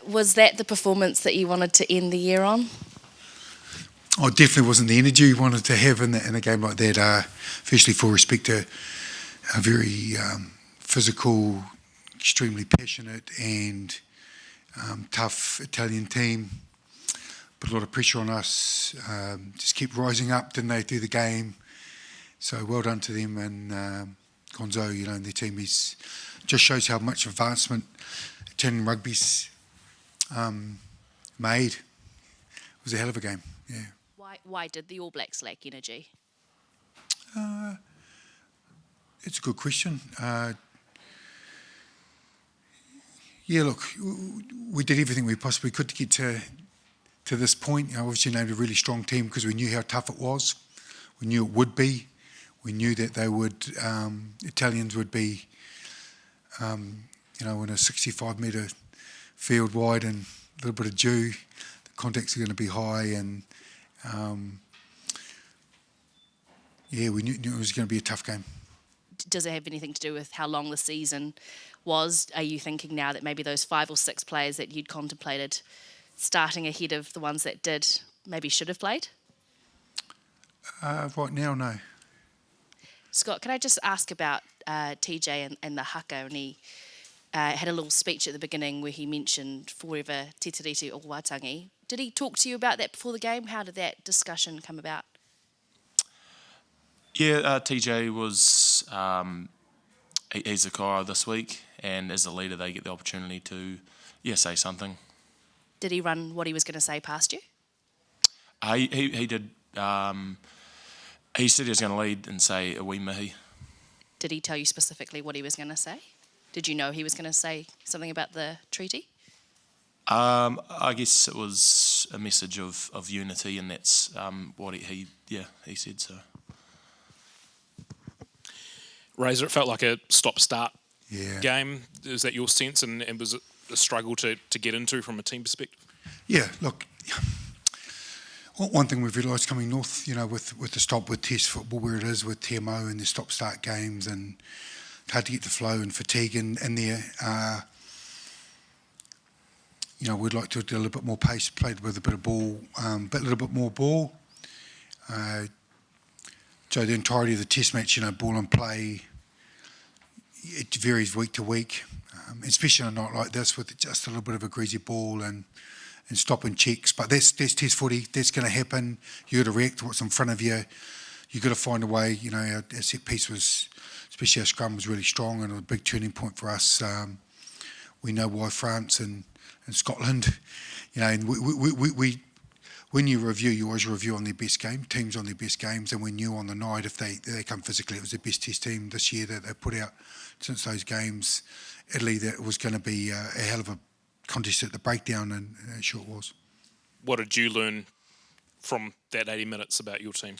Was that the performance that you wanted to end the year on? Oh, it definitely wasn't the energy we wanted to have in a game like that. Firstly, full respect to a very physical, extremely passionate and tough Italian team. Put a lot of pressure on us. Just keep rising up, didn't they, through the game? So well done to them, and Gonzo, and their team just shows how much advancement Italian rugby's made. It was a hell of a game. Yeah. Why did the All Blacks lack energy? It's a good question. Look, we did everything we possibly could to get to this point. Obviously named a really strong team because we knew how tough it was. We knew it would be. We knew that they would, Italians would be, in a 65-metre field wide and a little bit of dew. The contacts are going to be high, and we knew it was going to be a tough game. Does it have anything to do with how long the season was? Are you thinking now that maybe those 5 or 6 players that you'd contemplated starting ahead of the ones that did maybe should have played? Right now, no. Scott, can I just ask about TJ and the haka? And he had a little speech at the beginning where he mentioned forever Te Tiriti o Waitangi. Did he talk to you about that before the game? How did that discussion come about? Yeah, TJ was, he's a Koro this week, and as a leader they get the opportunity to, say something. Did he run what he was going to say past you? He did. He said he was going to lead and say a wee mihi. Did he tell you specifically what he was going to say? Did you know he was going to say something about the treaty? I guess it was a message of unity, and that's what he said so. Razor, it felt like a stop-start Yeah. game. Is that your sense, and was it a struggle to get into from a team perspective? Yeah, look, one thing we've realised coming north, with the stop with Test football where it is with TMO and the stop-start games, and it's hard to get the flow and fatigue in there. We'd like to do a little bit more pace, played with a bit of ball, but a little bit more ball. So the entirety of the Test match, ball and play, it varies week to week, especially on a night like this with just a little bit of a greasy ball and stop and checks. But that's Test footy. That's going to happen. You got to react to what's in front of you. You got to find a way. Our set piece was, especially our scrum, was really strong and a big turning point for us. We know why France and Scotland, and we when you review, you always review on their best game, teams on their best games, and we knew on the night if they come physically, it was the best Test team this year that they put out since those games. Italy, that was going to be a hell of a contest at the breakdown, and it sure was. What did you learn from that 80 minutes about your team?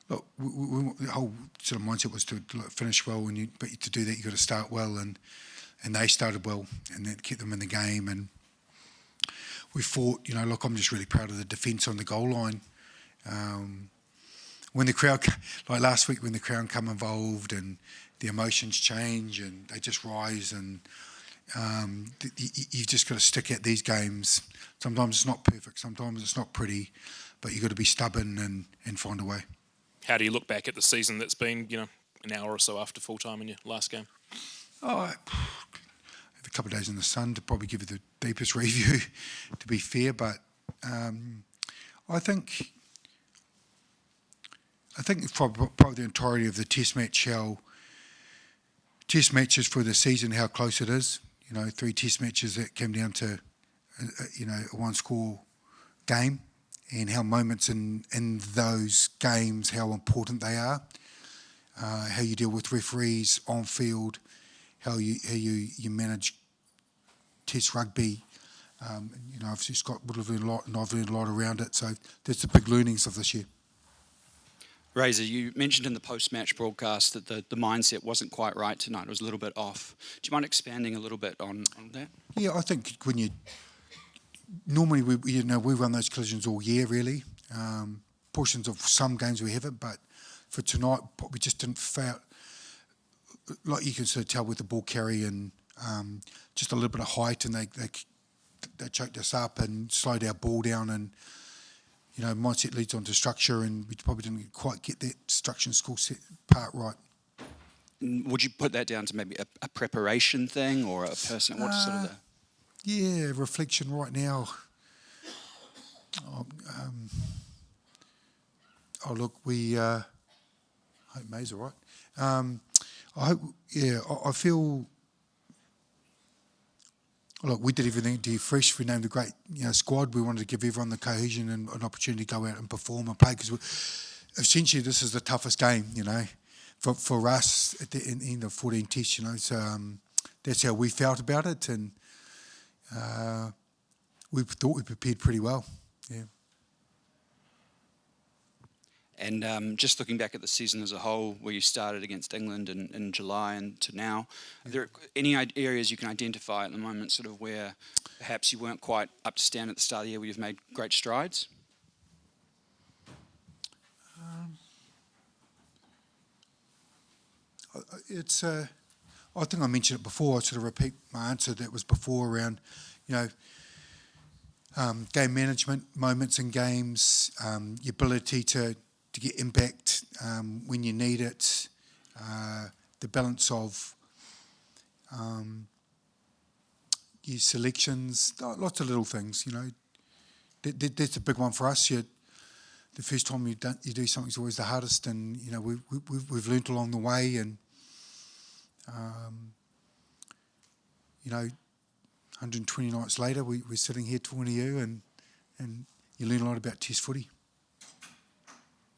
Look, the whole sort of mindset was to finish well, but to do that you've got to start well, and they started well, and that kept them in the game. And we fought, look, I'm just really proud of the defence on the goal line. When the crowd, like last week, when the crowd come involved and the emotions change and they just rise, and you've just got to stick at these games. Sometimes it's not perfect, sometimes it's not pretty, but you've got to be stubborn and find a way. How do you look back at the season that's been, an hour or so after full-time in your last game? I have a couple of days in the sun to probably give you the deepest review, to be fair, but I think probably the entirety of the Test match, how Test matches for the season, how close it is. 3 Test matches that came down to a one-score game, and how moments in those games, how important they are, how you deal with referees on field, how you manage Test rugby. Obviously Scott would have learned a lot, and I've learned a lot around it. So that's the big learnings of this year. Razor, you mentioned in the post-match broadcast that the mindset wasn't quite right tonight. It was a little bit off. Do you mind expanding a little bit on that? Yeah, I think normally we run those collisions all year, really. Portions of some games we haven't, but for tonight we just didn't feel like you can sort of tell with the ball carry and just a little bit of height, and they choked us up and slowed our ball down, and mindset leads on to structure, and we probably didn't quite get that structure and skill set part right. Would you put that down to maybe a preparation thing or a person? What's sort of the... Yeah, reflection right now. Look, I hope May's all right. I feel. Look, we did everything to fresh. We named a great squad. We wanted to give everyone the cohesion and an opportunity to go out and perform and play, because essentially this is the toughest game, for us at the end of 14 tests, So that's how we felt about it, and we thought we prepared pretty well. Yeah. And just looking back at the season as a whole, where you started against England in July and to now, are there any areas you can identify at the moment, sort of where perhaps you weren't quite up to stand at the start of the year, where you've made great strides? I think I mentioned it before. I sort of repeat my answer that was before around, game management, moments in games, your ability to get impact when you need it, the balance of your selections, lots of little things, That's a big one for us. The first time you do something is always the hardest, and we've learnt along the way, and 120 nights later we're sitting here talking to you, and you learn a lot about Test footy.